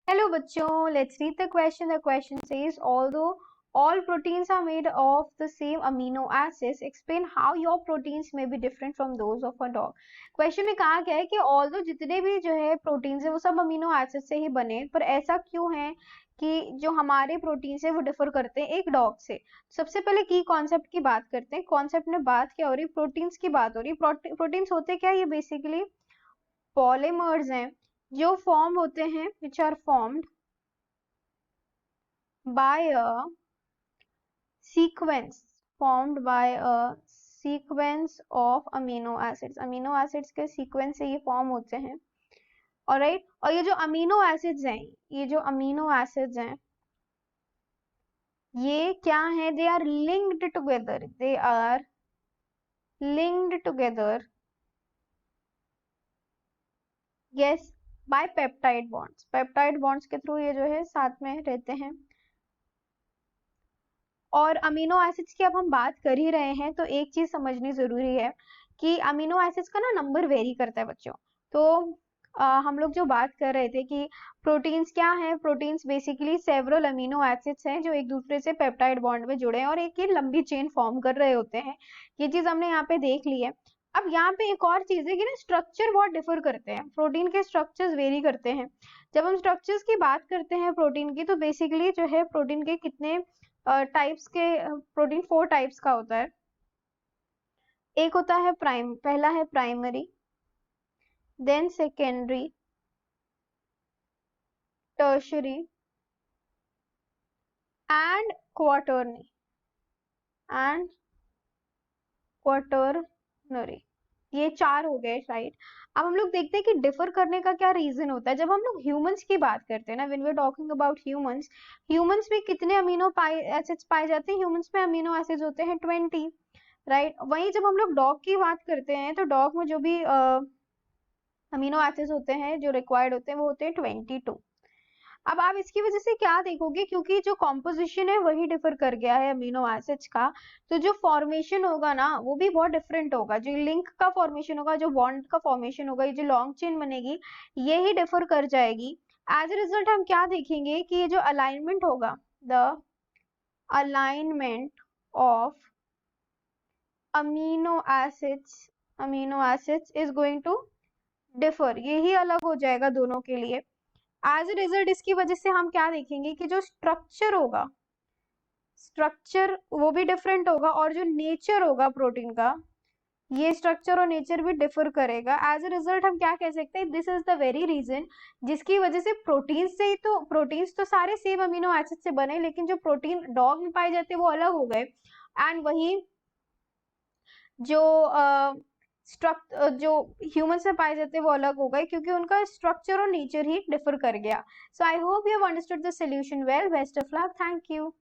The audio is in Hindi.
Hello बच्चों, let's read the question. The question says, although all proteins are made of the same amino acids, explain how your proteins may be different from those of a dog. Question में कहा गया है कि although जितने भी जो है प्रोटीन्स है वो सब अमीनो एसिड से ही बने, पर ऐसा क्यों है कि जो हमारे प्रोटीन्स है वो डिफर करते हैं एक डॉग से। सबसे पहले की कॉन्सेप्ट की बात करते हैं। कॉन्सेप्ट में बात क्या हो रही है? प्रोटीन्स की बात हो रही है। प्रोटीन्स होते क्या? ये बेसिकली पॉलीमर्स हैं जो फॉर्म होते हैं, which are formed by a sequence formed by a sequence of amino acids के सीक्वेंस से ये फॉर्म होते हैं। ऑलराइट, और ये जो अमीनो एसिड्स हैं ये क्या है? They are linked together yes by peptide bonds के थ्रू ये जो है साथ में रहते हैं। और अमीनो एसिड्स की अब हम बात कर ही रहे हैं तो एक चीज समझनी जरूरी है कि अमीनो एसिड्स का ना नंबर वेरी करता है बच्चों। तो हम लोग जो बात कर रहे थे कि प्रोटीन्स क्या है, proteins basically several amino acids हैं जो एक दूसरे से पेप्टाइड बॉन्ड में जुड़े हैं और एक ये लंबी चेन फॉर्म कर रहे होते हैं। ये चीज हमने यहाँ पे देख ली है। अब यहाँ पे एक और चीज है कि ना स्ट्रक्चर बहुत डिफर करते हैं, प्रोटीन के स्ट्रक्चर्स वेरी करते हैं। जब हम स्ट्रक्चर्स की बात करते हैं प्रोटीन की, तो बेसिकली जो है प्रोटीन के कितने टाइप्स के प्रोटीन 4 टाइप्स का होता है। एक होता है पहला है primary, then secondary, tertiary and quaternary ये 4 हो गए, राइट। अब हम लोग देखते हैं कि डिफर करने का क्या रीजन होता है। जब हम लोग ह्यूमंस की बात करते हैं ना, when we are talking about humans में कितने अमीनो एसिड्स पाए जाते हैं? ह्यूमंस में अमीनो एसिड्स होते हैं 20, राइट। वहीं जब हम लोग डॉग की बात करते हैं तो डॉग में जो भी अमीनो एसिड्स होते हैं जो रिक्वायर्ड होते हैं वो होते हैं 22। अब आप इसकी वजह से क्या देखोगे, क्योंकि जो कॉम्पोजिशन है वही डिफर कर गया है अमीनो एसिड्स का, तो जो फॉर्मेशन होगा ना वो भी बहुत डिफरेंट होगा। जो लिंक का फॉर्मेशन होगा, जो बॉन्ड का फॉर्मेशन होगा, ये जो लॉन्ग चेन बनेगी ये ही डिफर कर जाएगी। एज ए रिजल्ट हम क्या देखेंगे कि ये जो अलाइनमेंट होगा, the alignment of amino acids is going to differ, यही अलग हो जाएगा दोनों के लिए। एज ए रिजल्ट इसकी वजह से हम क्या देखेंगे कि जो स्ट्रक्चर होगा, स्ट्रक्चर वो भी डिफरेंट होगा, और जो नेचर होगा प्रोटीन का, ये स्ट्रक्चर और नेचर भी डिफर करेगा। एज ए रिजल्ट हम क्या कह सकते हैं, this is the very reason जिसकी वजह से प्रोटीन्स तो सारे सेम अमीनो एसिड से बने, लेकिन जो प्रोटीन डॉग में पाए जाते हैं वो अलग हो गए। एंड वही जो जो ह्यूमन से पाए जाते हैं वो अलग हो गए, क्योंकि उनका स्ट्रक्चर और नेचर ही डिफर कर गया। So I hope you have understood the solution well. Best of luck, thank you.